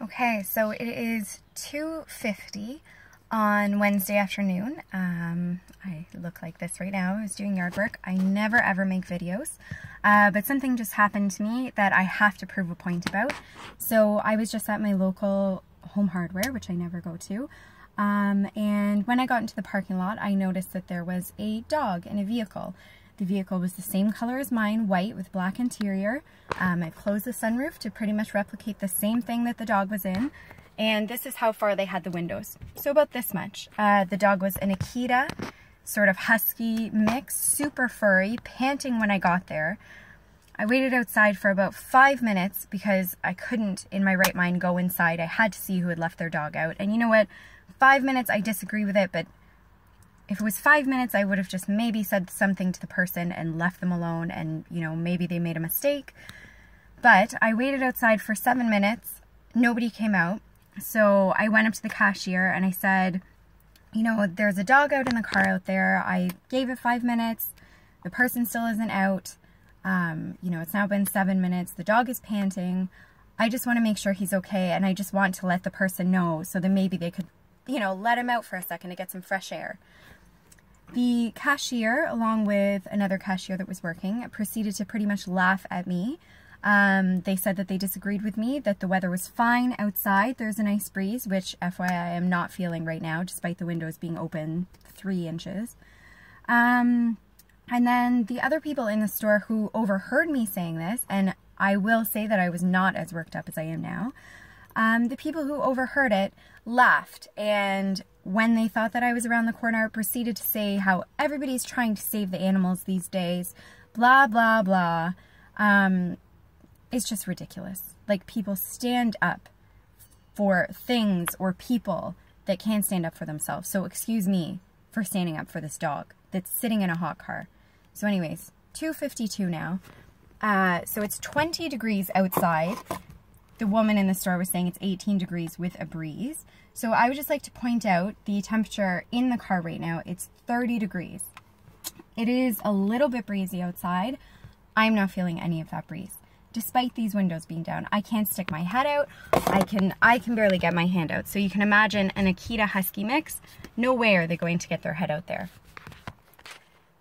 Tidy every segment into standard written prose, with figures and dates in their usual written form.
Okay, so it is 2:50 on Wednesday afternoon. I look like this right now. I was doing yard work. I never ever make videos, but something just happened to me that I have to prove a point about. So I was just at my local Home Hardware, which I never go to, and when I got into the parking lot, I noticed that there was a dog in a vehicle. The vehicle was the same color as mine, white with black interior. I closed the sunroof to pretty much replicate the same thing that the dog was in. And this is how far they had the windows. So about this much. The dog was an Akita, sort of husky mix, super furry, panting when I got there. I waited outside for about 5 minutes because I couldn't, in my right mind, go inside. I had to see who had left their dog out. And you know what? 5 minutes, I disagree with it, but if it was 5 minutes, I would have just maybe said something to the person and left them alone, and, you know, maybe they made a mistake. But I waited outside for 7 minutes. Nobody came out. So I went up to the cashier and I said, you know, there's a dog out in the car out there. I gave it 5 minutes. The person still isn't out. You know, it's now been 7 minutes. The dog is panting. I just want to make sure he's okay, and I just want to let the person know so that maybe they could, you know, let him out for a second to get some fresh air. The cashier, along with another cashier that was working, proceeded to pretty much laugh at me. They said that they disagreed with me, that the weather was fine outside. There's a nice breeze, which FYI I am not feeling right now, despite the windows being open 3 inches. And then the other people in the store who overheard me saying this, and I will say that I was not as worked up as I am now, the people who overheard it laughed, and when they thought that I was around the corner, proceeded to say how everybody's trying to save the animals these days, blah, blah, blah. It's just ridiculous. Like, people stand up for things or people that can't stand up for themselves. So excuse me for standing up for this dog that's sitting in a hot car. So anyways, 2:52 now. So it's 20 degrees outside. The woman in the store was saying it's 18 degrees with a breeze. So I would just like to point out the temperature in the car right now. It's 30 degrees. It is a little bit breezy outside. I'm not feeling any of that breeze. Despite these windows being down, I can't stick my head out. I can barely get my hand out. So you can imagine an Akita Husky mix. No way are they going to get their head out there.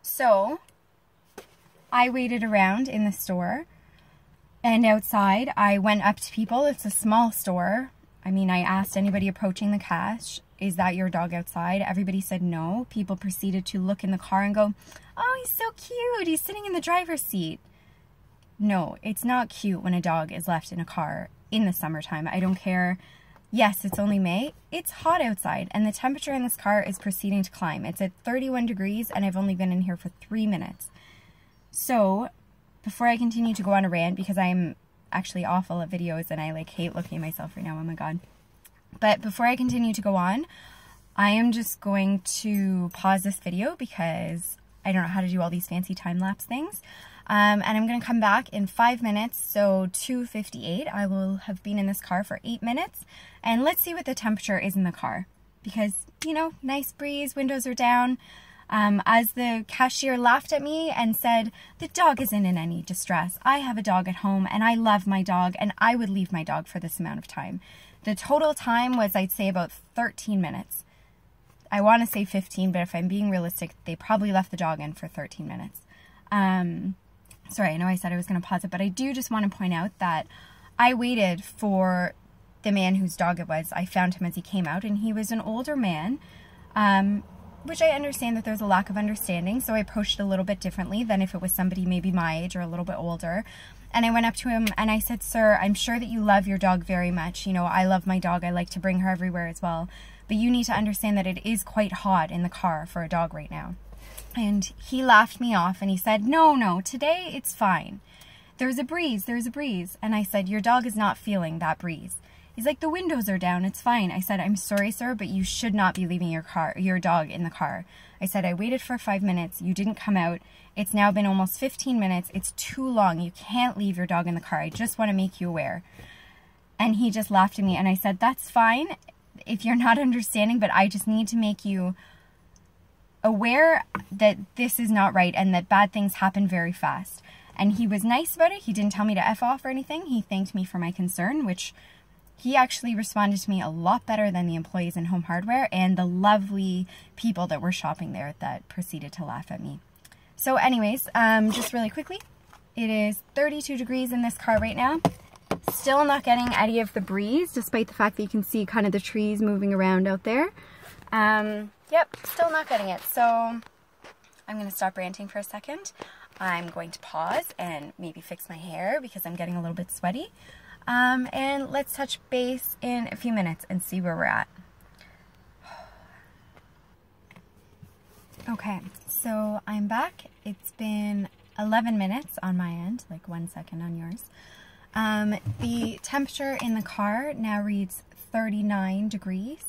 So I waited around in the store. And outside, I went up to people. It's a small store. I mean, I asked anybody approaching the cash, is that your dog outside? Everybody said no. People proceeded to look in the car and go, oh, he's so cute. He's sitting in the driver's seat. No, it's not cute when a dog is left in a car in the summertime. I don't care. Yes, it's only May. It's hot outside, and the temperature in this car is proceeding to climb. It's at 31 degrees, and I've only been in here for 3 minutes. So before I continue to go on a rant, because I'm actually awful at videos and I like hate looking at myself right now, oh my god. But before I continue to go on, I am just going to pause this video because I don't know how to do all these fancy time-lapse things. And I'm going to come back in 5 minutes, so 2:58. I will have been in this car for 8 minutes, and let's see what the temperature is in the car. Because, you know, nice breeze, windows are down. As the cashier laughed at me and said, the dog isn't in any distress. I have a dog at home and I love my dog and I would leave my dog for this amount of time. The total time was, I'd say, about 13 minutes. I want to say 15, but if I'm being realistic, they probably left the dog in for 13 minutes. Sorry, I know I said I was going to pause it, but I do just want to point out that I waited for the man whose dog it was. I found him as he came out, and he was an older man, which I understand that there's a lack of understanding, so I approached it a little bit differently than if it was somebody maybe my age or a little bit older. And I went up to him and I said, sir, I'm sure that you love your dog very much. You know, I love my dog. I like to bring her everywhere as well. But you need to understand that it is quite hot in the car for a dog right now. And he laughed me off and he said, no, today it's fine. There's a breeze. And I said, your dog is not feeling that breeze. He's like, the windows are down, it's fine. I said, I'm sorry, sir, but you should not be leaving your dog in the car. I said, I waited for 5 minutes, you didn't come out. It's now been almost 15 minutes, it's too long, you can't leave your dog in the car. I just want to make you aware. And he just laughed at me, and I said, that's fine if you're not understanding, but I just need to make you aware that this is not right and that bad things happen very fast. And he was nice about it. He didn't tell me to F off or anything. He thanked me for my concern, which he actually responded to me a lot better than the employees in Home Hardware and the lovely people that were shopping there that proceeded to laugh at me. So anyways, just really quickly, it is 32 degrees in this car right now. Still not getting any of the breeze, despite the fact that you can see kind of the trees moving around out there. Yep, still not getting it. So I'm going to stop ranting for a second. I'm going to pause and maybe fix my hair because I'm getting a little bit sweaty. And let's touch base in a few minutes and see where we're at. Okay, so I'm back. It's been 11 minutes on my end, like 1 second on yours. The temperature in the car now reads 39 degrees.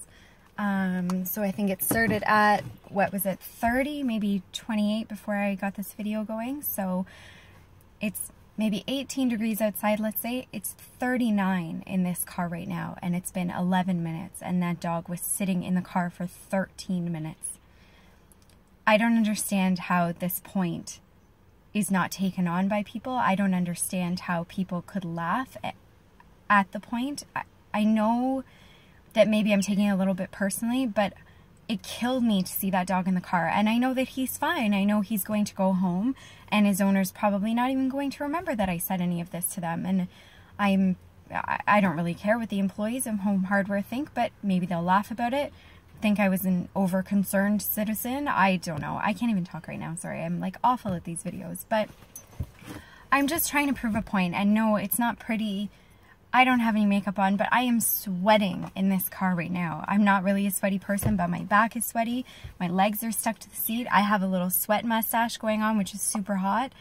So I think it started at, what was it, 30, maybe 28 before I got this video going. So it's maybe 18 degrees outside, let's say. It's 39 in this car right now, and it's been 11 minutes, and that dog was sitting in the car for 13 minutes. I don't understand how this point is not taken on by people. I don't understand how people could laugh at the point. I know that maybe I'm taking it a little bit personally, but it killed me to see that dog in the car. And I know that he's fine. I know he's going to go home, and his owner's probably not even going to remember that I said any of this to them. And I don't really care what the employees of Home Hardware think, but maybe they'll laugh about it, think I was an over-concerned citizen. I don't know. I can't even talk right now. Sorry, I'm like awful at these videos, but I'm just trying to prove a point. And no, it's not pretty. I don't have any makeup on, but I am sweating in this car right now. I'm not really a sweaty person, but my back is sweaty. My legs are stuck to the seat. I have a little sweat mustache going on, which is super hot.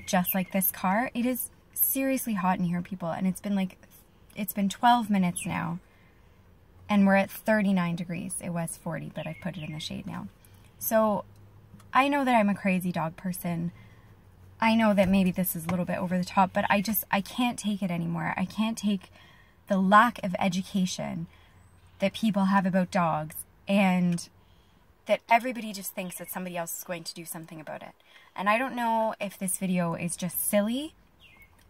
Just like this car. It is seriously hot in here, people. And it's been 12 minutes now. And we're at 39 degrees. It was 40, but I've put it in the shade now. So I know that I'm a crazy dog person. I know that maybe this is a little bit over the top, but I can't take it anymore. I can't take the lack of education that people have about dogs, and that everybody just thinks that somebody else is going to do something about it. And I don't know if this video is just silly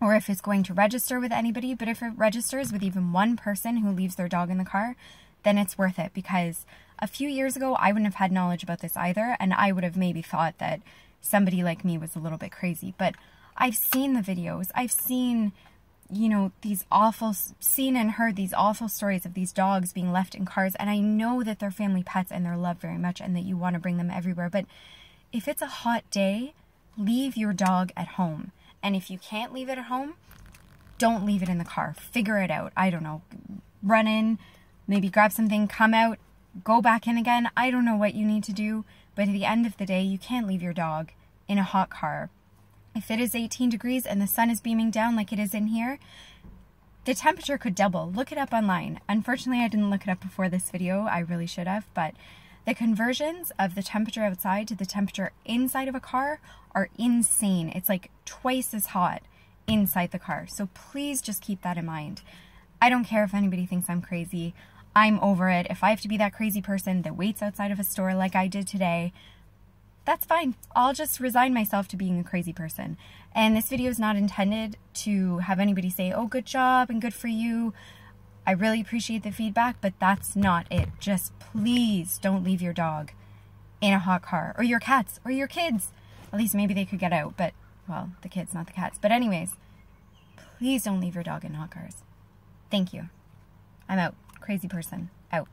or if it's going to register with anybody, but if it registers with even one person who leaves their dog in the car, then it's worth it, because a few years ago, I wouldn't have had knowledge about this either, and I would have maybe thought that somebody like me was a little bit crazy. But I've seen the videos. I've seen, you know, seen and heard these awful stories of these dogs being left in cars, and I know that they're family pets and they're loved very much and that you want to bring them everywhere, but if it's a hot day, leave your dog at home. And if you can't leave it at home, don't leave it in the car. Figure it out. I don't know. Run in, maybe grab something, come out, go back in again. I don't know what you need to do, but at the end of the day, you can't leave your dog in a hot car. If it is 18 degrees and the sun is beaming down like it is in here, the temperature could double. Look it up online. Unfortunately, I didn't look it up before this video. I really should have, but the conversions of the temperature outside to the temperature inside of a car are insane. It's like twice as hot inside the car. So please just keep that in mind. I don't care if anybody thinks I'm crazy. I'm over it. If I have to be that crazy person that waits outside of a store like I did today, that's fine. I'll just resign myself to being a crazy person. And this video is not intended to have anybody say, oh, good job and good for you. I really appreciate the feedback, but that's not it. Just please don't leave your dog in a hot car, or your cats, or your kids. At least maybe they could get out, but, well, the kids, not the cats. But anyways, please don't leave your dog in hot cars. Thank you. I'm out. Crazy person. Out.